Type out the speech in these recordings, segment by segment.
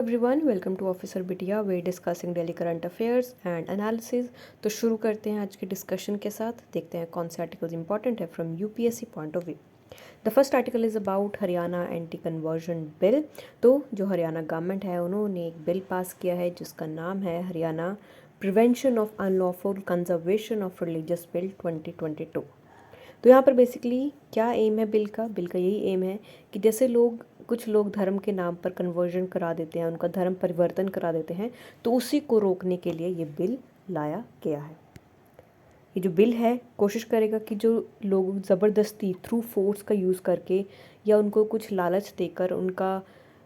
Everyone welcome to officer Bitiya we discussing daily current affairs and analysis. तो शुरू करते हैं आज के डिस्कशन के साथ। देखते हैं कौन से आर्टिकल्स इंपॉर्टेंट है from UPSC point of view. The first article is about Haryana anti conversion bill. तो जो हरियाणा गवर्नमेंट है उन्होंने एक बिल पास किया है जिसका नाम है Haryana prevention of unlawful conservation of religious bill 2022। तो यहाँ पर बेसिकली क्या एम है बिल का यही एम है कि जैसे कुछ लोग धर्म के नाम पर कन्वर्जन करा देते हैं, उनका धर्म परिवर्तन करा देते हैं, तो उसी को रोकने के लिए ये बिल लाया गया है। ये जो बिल है कोशिश करेगा कि जो लोग ज़बरदस्ती थ्रू फोर्स का यूज़ करके या उनको कुछ लालच देकर, उनका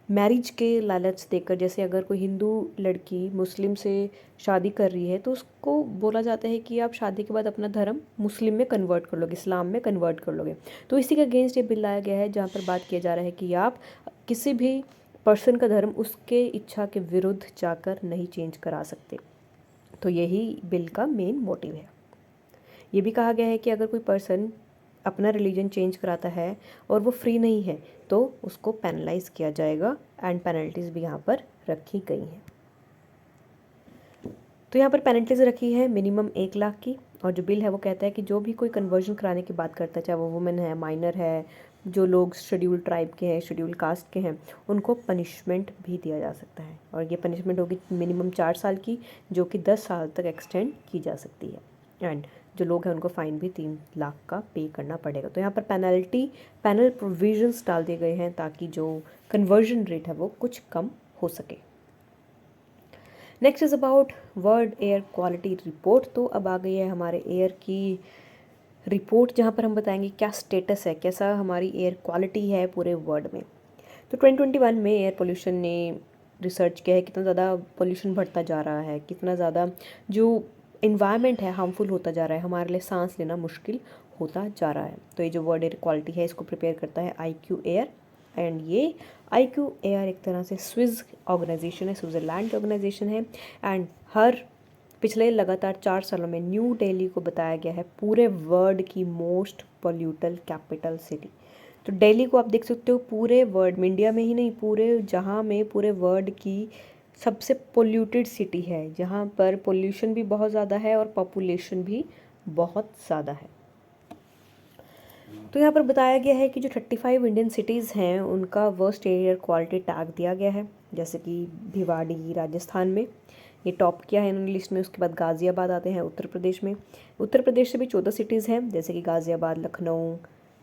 मैरिज के लालच देकर, जैसे अगर कोई हिंदू लड़की मुस्लिम से शादी कर रही है तो उसको बोला जाता है कि आप शादी के बाद अपना धर्म मुस्लिम में कन्वर्ट कर लोगे, इस्लाम में कन्वर्ट कर लोगे। तो इसी के अगेंस्ट ये बिल लाया गया है जहाँ पर बात किया जा रहा है कि आप किसी भी पर्सन का धर्म उसके इच्छा के विरुद्ध जाकर नहीं चेंज करा सकते। तो यही बिल का मेन मोटिव है। ये भी कहा गया है कि अगर कोई पर्सन अपना रिलीजन चेंज कराता है और वो फ्री नहीं है तो उसको पेनलाइज किया जाएगा एंड पेनल्टीज़ भी यहाँ पर रखी गई हैं। तो यहाँ पर पेनल्टीज़ रखी है मिनिमम 1 लाख की। और जो बिल है वो कहता है कि जो भी कोई कन्वर्जन कराने की बात करता है, चाहे वो वुमेन है, माइनर है, जो लोग शेड्यूल ट्राइब के हैं, शेड्यूल कास्ट के हैं, उनको पनिशमेंट भी दिया जा सकता है। और ये पनिशमेंट होगी मिनिमम 4 साल की, जो कि 10 साल तक एक्सटेंड की जा सकती है। एंड जो लोग हैं उनको फ़ाइन भी 3 लाख का पे करना पड़ेगा। तो यहाँ पर पैनल प्रोविजंस डाल दिए गए हैं ताकि जो कन्वर्जन रेट है वो कुछ कम हो सके। Next is about world air quality report. तो अब आ गई है हमारे एयर की रिपोर्ट जहाँ पर हम बताएंगे क्या स्टेटस है, कैसा हमारी एयर क्वालिटी है पूरे वर्ल्ड में। तो 2021 में एयर पोल्यूशन ने रिसर्च किया है कितना ज़्यादा पोल्यूशन बढ़ता जा रहा है, कितना ज़्यादा जो इन्वायरमेंट है हार्मफुल होता जा रहा है, हमारे लिए सांस लेना मुश्किल होता जा रहा है। तो ये जो वर्ल्ड एयर क्वालिटी है इसको प्रिपेयर करता है IQ एयर। एंड ये IQ एयर एक तरह से स्विस ऑर्गेनाइजेशन है, स्विट्ज़रलैंड ऑर्गेनाइजेशन है। एंड हर पिछले लगातार 4 सालों में न्यू दिल्ली को बताया गया है पूरे वर्ल्ड की मोस्ट पोल्यूटल कैपिटल सिटी। तो दिल्ली को आप देख सकते हो पूरे वर्ल्ड में, इंडिया में ही नहीं पूरे जहाँ में, पूरे वर्ल्ड की सबसे पोल्यूटेड सिटी है, जहाँ पर पोल्यूशन भी बहुत ज़्यादा है और पॉपुलेशन भी बहुत ज़्यादा है। तो यहाँ पर बताया गया है कि जो 35 इंडियन सिटीज़ हैं उनका वर्स्ट एयर क्वालिटी टैग दिया गया है, जैसे कि भिवाड़ी राजस्थान में ये टॉप किया है इन्होंने लिस्ट में। उसके बाद गाज़ियाबाद आते हैं उत्तर प्रदेश में। उत्तर प्रदेश से भी 14 सिटीज़ हैं जैसे कि गाज़ियाबाद, लखनऊ,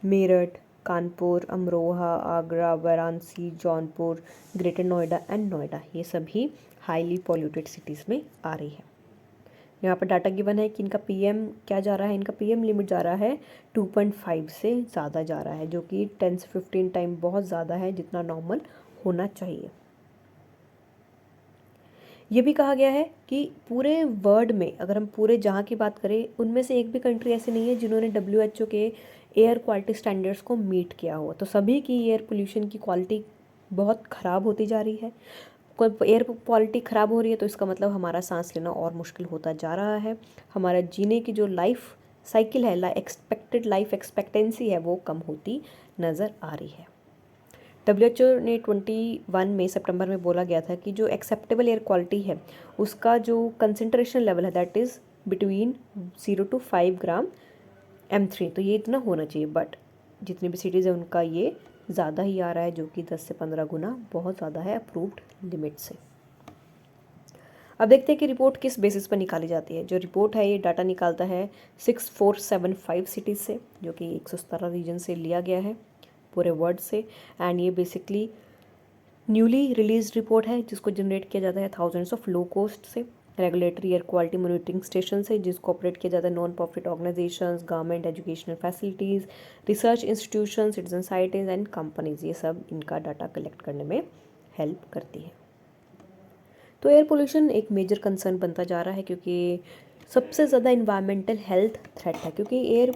मेरठ, कानपुर, अमरोहा, आगरा, वाराणसी, जौनपुर, ग्रेटर नोएडा एंड नोएडा, ये सभी हाईली पॉल्यूटेड सिटीज़ में आ रही है। यहाँ पर डाटा गिवन है कि इनका PM क्या जा रहा है, इनका PM लिमिट जा रहा है 2.5 से ज़्यादा जा रहा है, जो कि 10 से 15 टाइम बहुत ज़्यादा है जितना नॉर्मल होना चाहिए। ये भी कहा गया है कि पूरे वर्ल्ड में अगर हम पूरे जहाँ की बात करें उनमें से एक भी कंट्री ऐसी नहीं है जिन्होंने WHO के एयर क्वालिटी स्टैंडर्ड्स को मीट किया हो। तो सभी की एयर पोल्यूशन की क्वालिटी बहुत ख़राब होती जा रही है। कोई एयर क्वालिटी ख़राब हो रही है तो इसका मतलब हमारा सांस लेना और मुश्किल होता जा रहा है, हमारा जीने की जो लाइफ साइकिल है, एक्सपेक्टेड लाइफ एक्सपेक्टेंसी है, वो कम होती नज़र आ रही है। WHO ने 21 में सितंबर में बोला गया था कि जो एक्सेप्टेबल एयर क्वालिटी है उसका जो कंसंट्रेशन लेवल है that is between 0 to 5 gram M3, तो ये इतना होना चाहिए। बट जितनी भी सिटीज़ है उनका ये ज़्यादा ही आ रहा है, जो कि 10 से 15 गुना बहुत ज़्यादा है अप्रूव्ड लिमिट से। अब देखते हैं कि रिपोर्ट किस बेसिस पर निकाली जाती है। जो रिपोर्ट है ये डाटा निकालता है 6475 सिटीज़ से, जो कि 117 रीजन से लिया गया है पूरे वर्ल्ड से। एंड ये बेसिकली न्यूली रिलीज रिपोर्ट है जिसको जनरेट किया जाता है थाउजेंड्स ऑफ लो कॉस्ट से, regulatory air quality monitoring station से जिसको ऑपरेट किया जाता है non profit organisations, government, educational facilities, research institution, citizen साइटेज एंड कंपनीज, ये सब इनका डाटा कलेक्ट करने में हेल्प करती है। तो एयर पोल्यूशन एक मेजर कंसर्न बनता जा रहा है क्योंकि सबसे ज़्यादा इन्वायरमेंटल हेल्थ थ्रेट है, क्योंकि एयर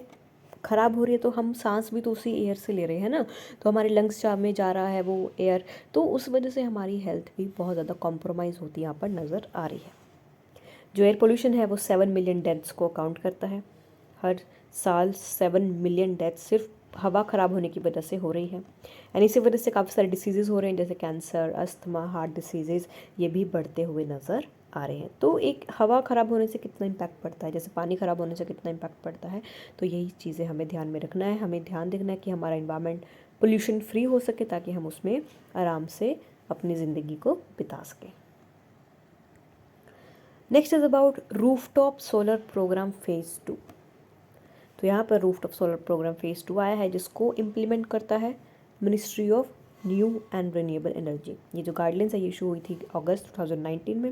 ख़राब हो रही है तो हम सांस भी तो उसी एयर से ले रहे हैं ना, तो हमारे लंग्स में जा रहा है वो एयर, तो उस वजह से हमारी हेल्थ भी बहुत ज़्यादा कॉम्प्रोमाइज़ होती यहाँ पर नज़र आ रही है। जो एयर पोल्यूशन है वो 7 मिलियन डेथ्स को अकाउंट करता है। हर साल 7 मिलियन डेथ्स सिर्फ हवा ख़राब होने की वजह से हो रही है। एंड इसी वजह से काफ़ी सारे डिसीज़ेज़ हो रहे हैं, जैसे कैंसर, अस्थमा, हार्ट डिसीज़ेज़, ये भी बढ़ते हुए नज़र आ रहे हैं। तो एक हवा ख़राब होने से कितना इम्पैक्ट पड़ता है, जैसे पानी ख़राब होने से कितना इम्पैक्ट पड़ता है, तो यही चीज़ें हमें ध्यान में रखना है। हमें ध्यान देखना है कि हमारा इन्वायरमेंट पोल्यूशन फ्री हो सके, ताकि हम उसमें आराम से अपनी ज़िंदगी को बिता सकें। Next is about rooftop solar program phase 2। तो यहाँ पर रूफटॉप सोलर प्रोग्राम फेज़ 2 आया है, जिसको इम्प्लीमेंट करता है ministry of new and renewable energy. ये जो गाइडलाइंस है ये इशू हुई थी अगस्त 2019 में।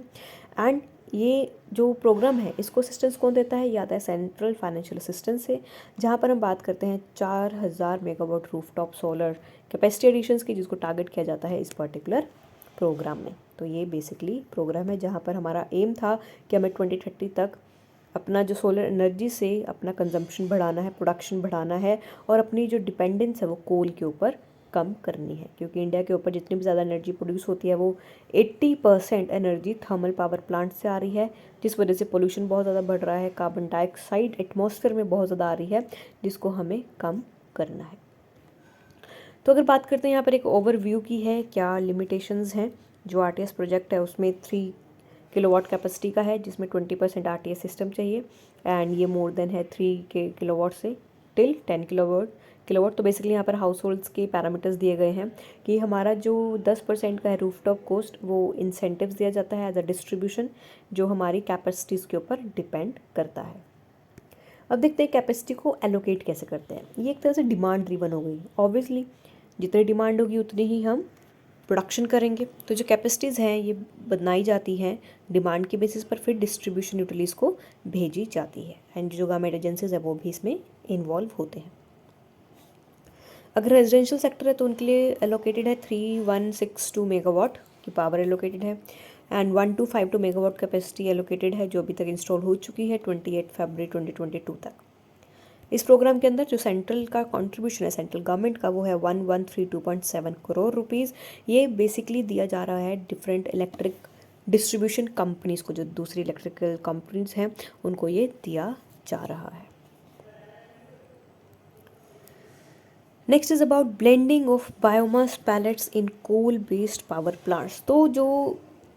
एंड ये जो प्रोग्राम है इसको असिस्टेंस कौन देता है, ये आता है सेंट्रल फाइनेंशियल असिस्टेंस से, जहाँ पर हम बात करते हैं 4000 megawatt rooftop solar capacity additions की, जिसको टारगेट किया जाता है इस पर्टिकुलर प्रोग्राम में। तो ये बेसिकली प्रोग्राम है जहाँ पर हमारा एम था कि हमें 2030 तक अपना जो सोलर एनर्जी से अपना कंजम्पशन बढ़ाना है, प्रोडक्शन बढ़ाना है, और अपनी जो डिपेंडेंस है वो कोल के ऊपर कम करनी है, क्योंकि इंडिया के ऊपर जितनी भी ज़्यादा एनर्जी प्रोड्यूस होती है वो 80% एनर्जी थर्मल पावर प्लांट से आ रही है, जिस वजह से पोल्यूशन बहुत ज़्यादा बढ़ रहा है। कार्बन डाइऑक्साइड एटमॉस्फेयर में बहुत ज़्यादा आ रही है, जिसको हमें कम करना है। तो अगर बात करते हैं यहाँ पर एक ओवरव्यू की है, क्या लिमिटेशंस हैं। जो आरटीएस प्रोजेक्ट है उसमें 3 किलोवाट कैपेसिटी का है, जिसमें 20% आरटीएस सिस्टम चाहिए, एंड ये मोर देन है 3 किलोवाट से टिल 10 किलोवाट। तो बेसिकली यहाँ पर हाउस होल्ड्स के पैरामीटर्स दिए गए हैं कि हमारा जो 10% का है रूफटॉप कोस्ट, वो इंसेंटिव्स दिया जाता है एज अ डिस्ट्रीब्यूशन, जो हमारी कैपेसिटीज़ के ऊपर डिपेंड करता है। अब देखते हैं कैपेसिटी को एलोकेट कैसे करते हैं। ये एक तरह से डिमांड ड्रिवन हो गई। ऑब्वियसली जितनी डिमांड होगी उतनी ही हम प्रोडक्शन करेंगे। तो जो कैपेसिटीज़ हैं ये बनाई जाती हैं डिमांड के बेसिस पर, फिर डिस्ट्रीब्यूशन यूटिलिटीज़ को भेजी जाती है, एंड जो गवर्नमेंट एजेंसीज है वो भी इसमें इन्वॉल्व होते हैं। अगर रेजिडेंशियल सेक्टर है तो उनके लिए एलोकेटेड है 3162 मेगावाट की पावर एलोकेटेड है, एंड 1252 मेगावाट कैपेसिटी एलोकेटेड है, जो अभी तक इंस्टॉल हो चुकी है 28 फरवरी 2022 तक। इस प्रोग्राम के अंदर जो सेंट्रल का कंट्रीब्यूशन है सेंट्रल गवर्नमेंट का, वो है 1132.7 करोड़ रुपीज़। ये बेसिकली दिया जा रहा है डिफरेंट इलेक्ट्रिक डिस्ट्रीब्यूशन कंपनीज़ को, जो दूसरी इलेक्ट्रिकल कंपनीज़ हैं उनको ये दिया जा रहा है। Next is about blending of biomass pellets in coal based power plants. तो जो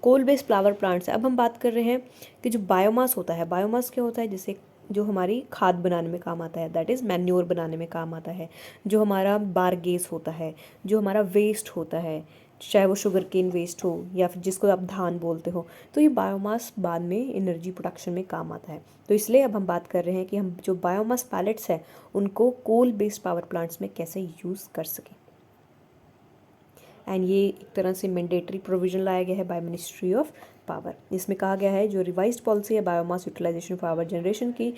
कोल बेस्ड पावर प्लांट्स है, अब हम बात कर रहे हैं कि जो बायोमास होता है, बायोमास क्या होता है, जैसे जो हमारी खाद बनाने में काम आता है, दैट इज़ मैन्योर बनाने में काम आता है, जो हमारा बारगेस होता है, जो हमारा वेस्ट होता है, चाहे वो शुगर केन वेस्ट हो या फिर जिसको आप धान बोलते हो, तो ये बायोमास बाद में एनर्जी प्रोडक्शन में काम आता है। तो इसलिए अब हम बात कर रहे हैं कि हम जो बायोमास पैलेट्स हैं उनको कोल बेस्ड पावर प्लांट्स में कैसे यूज़ कर सकें। एंड ये एक तरह से मैंडेटरी प्रोविजन लाया गया है बाय मिनिस्ट्री ऑफ पावर। इसमें कहा गया है जो रिवाइज्ड पॉलिसी है बायोमास यूटिलाइजेशन पावर जनरेशन की,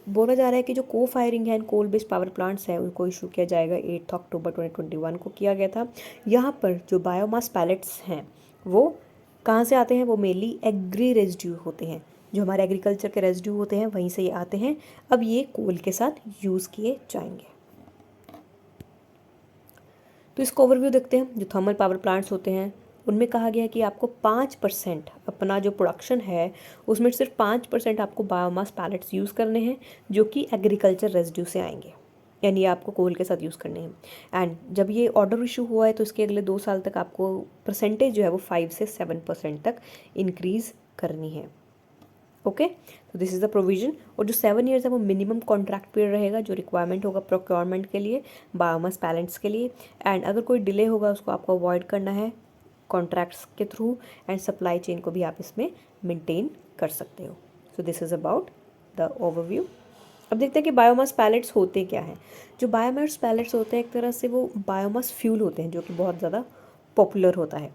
बोला जा रहा है कि जो को फायरिंग है कोल बेस्ड पावर प्लांट्स है उनको इशू किया जाएगा 8 अक्टूबर 2021 को किया गया था। यहाँ पर जो बायोमास पैलेट्स हैं वो कहाँ से आते हैं, वो मेनली एग्री रेजिड्यू होते हैं, जो हमारे एग्रीकल्चर के रेजिड्यू होते हैं वहीं से ये आते हैं। अब ये कोल के साथ यूज़ किए जाएंगे। तो इसको ओवरव्यू देखते हैं। जो थर्मल पावर प्लांट्स होते हैं उनमें कहा गया है कि आपको 5% अपना जो प्रोडक्शन है उसमें सिर्फ 5% आपको बायोमास पैलेट्स यूज़ करने हैं, जो कि एग्रीकल्चर रेजिड्यू से आएंगे, यानी आपको कोल के साथ यूज़ करने हैं। एंड जब ये ऑर्डर इशू हुआ है तो इसके अगले 2 साल तक आपको परसेंटेज जो है वो 5 से 7% तक इंक्रीज़ करनी है। ओके, तो दिस इज़ द प्रोविजन। और जो 7 ईयर्स है वो मिनिमम कॉन्ट्रैक्ट पीरियड रहेगा, जो रिक्वायरमेंट होगा प्रोक्योरमेंट के लिए बायोमास पैलेट्स के लिए। एंड अगर कोई डिले होगा उसको आपको अवॉइड करना है कॉन्ट्रैक्ट्स के थ्रू, एंड सप्लाई चेन को भी आप इसमें मेंटेन कर सकते हो। So this is about the overview. अब देखते हैं कि बायोमास पैलेट्स होते क्या हैं। जो बायोमास पैलेट्स होते हैं एक तरह से वो बायोमास फ्यूल होते हैं, जो कि बहुत ज़्यादा पॉपुलर होता है।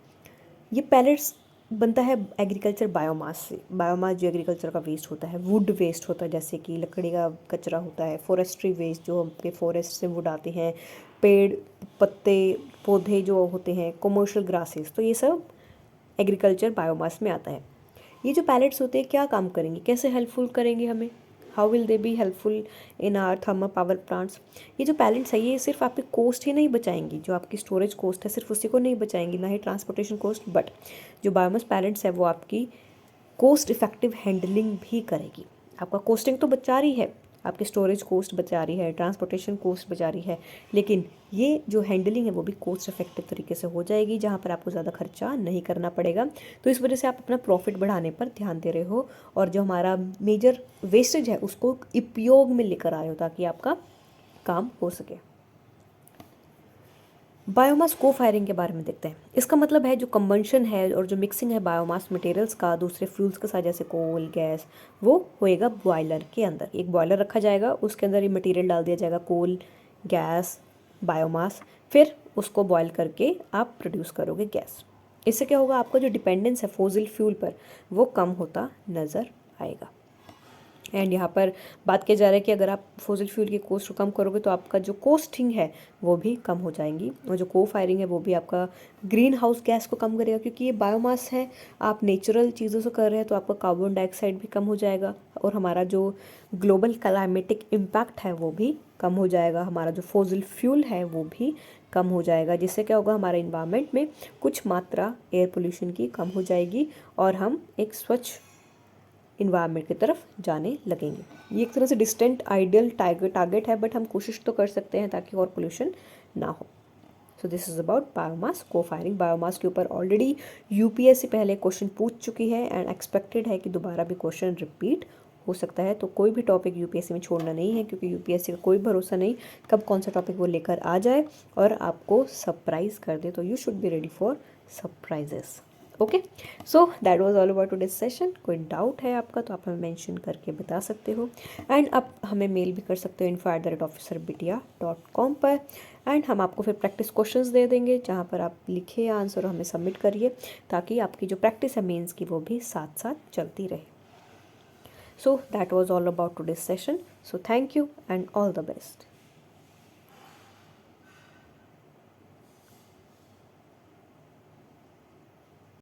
ये पैलेट्स बनता है एग्रीकल्चर बायोमास से। बायोमास जो एग्रीकल्चर का वेस्ट होता है, वुड वेस्ट होता है, जैसे कि लकड़ी का कचरा होता है, फॉरेस्ट्री वेस्ट जो आपके फॉरेस्ट से वुड आते हैं, पेड़ पत्ते पौधे जो होते हैं, कमर्शियल ग्रासेस, तो ये सब एग्रीकल्चर बायोमास में आता है। ये जो पैलेट्स होते हैं क्या काम करेंगे, कैसे हेल्पफुल करेंगे हमें, how will they be helpful in our thermal power plants. ये जो पैलेट्स है ये सिर्फ आपकी कोस्ट ही नहीं बचाएंगी, जो आपकी स्टोरेज कोस्ट है सिर्फ उसी को नहीं बचाएंगी, ना ही ट्रांसपोर्टेशन कोस्ट, बट जो बायोमास पैलेट्स है वो आपकी कोस्ट इफेक्टिव हैंडलिंग भी करेगी। आपका कोस्टिंग तो बचा रही है, आपकी स्टोरेज कॉस्ट बचा रही है, ट्रांसपोर्टेशन कॉस्ट बचा रही है, लेकिन ये जो हैंडलिंग है वो भी कॉस्ट इफेक्टिव तरीके से हो जाएगी, जहाँ पर आपको ज़्यादा खर्चा नहीं करना पड़ेगा। तो इस वजह से आप अपना प्रॉफिट बढ़ाने पर ध्यान दे रहे हो और जो हमारा मेजर वेस्टेज है उसको उपयोग में लेकर आए हो ताकि आपका काम हो सके। बायोमास को फायरिंग के बारे में देखते हैं। इसका मतलब है जो कंबंशन है और जो मिक्सिंग है बायोमास मटेरियल्स का दूसरे फ्यूल्स के साथ, जैसे कोल, गैस, वो होएगा बॉयलर के अंदर। एक बॉयलर रखा जाएगा, उसके अंदर ये मटेरियल डाल दिया जाएगा, कोल, गैस, बायोमास, फिर उसको बॉयल करके आप प्रोड्यूस करोगे गैस। इससे क्या होगा, आपका जो डिपेंडेंस है फॉसिल फ्यूल पर वो कम होता नज़र आएगा। एंड यहाँ पर बात किया जा रहा है कि अगर आप फॉसिल फ्यूल की कॉस्ट को कम करोगे तो आपका जो कॉस्टिंग है वो भी कम हो जाएंगी, और जो को फायरिंग है वो भी आपका ग्रीन हाउस गैस को कम करेगा, क्योंकि ये बायोमास है, आप नेचुरल चीज़ों से कर रहे हैं तो आपका कार्बन डाइऑक्साइड भी कम हो जाएगा और हमारा जो ग्लोबल क्लाइमेटिक इम्पैक्ट है वो भी कम हो जाएगा, हमारा जो फॉसिल फ्यूल है वो भी कम हो जाएगा, जिससे क्या होगा, हमारे इन्वायरमेंट में कुछ मात्रा एयर पोल्यूशन की कम हो जाएगी और हम एक स्वच्छ इन्वायरमेंट की तरफ जाने लगेंगे। ये एक तरह से डिस्टेंट आइडियल टारगेट है, बट हम कोशिश तो कर सकते हैं ताकि और पोल्यूशन ना हो। So this is about biomass को फायरिंग। बायोमास के ऊपर ऑलरेडी यूपीएससी पहले क्वेश्चन पूछ चुकी है एंड एक्सपेक्टेड है कि दोबारा भी क्वेश्चन रिपीट हो सकता है। तो कोई भी टॉपिक यूपीएससी में छोड़ना नहीं है, क्योंकि यूपीएससी का कोई भरोसा नहीं कब कौन सा टॉपिक वो लेकर आ जाए और आपको सरप्राइज कर दे। तो you should be ready for surprises. Okay, so that was all about today's session. कोई डाउट है आपका तो आप हमें मेंशन करके बता सकते हो, एंड आप हमें मेल भी कर सकते हो info@officerbitia.com पर, एंड हम आपको फिर प्रैक्टिस क्वेश्चंस दे देंगे जहाँ पर आप लिखिए आंसर और हमें सबमिट करिए, ताकि आपकी जो प्रैक्टिस है मेंस की वो भी साथ साथ चलती रहे। So that was all about today's session. So thank you and all the best.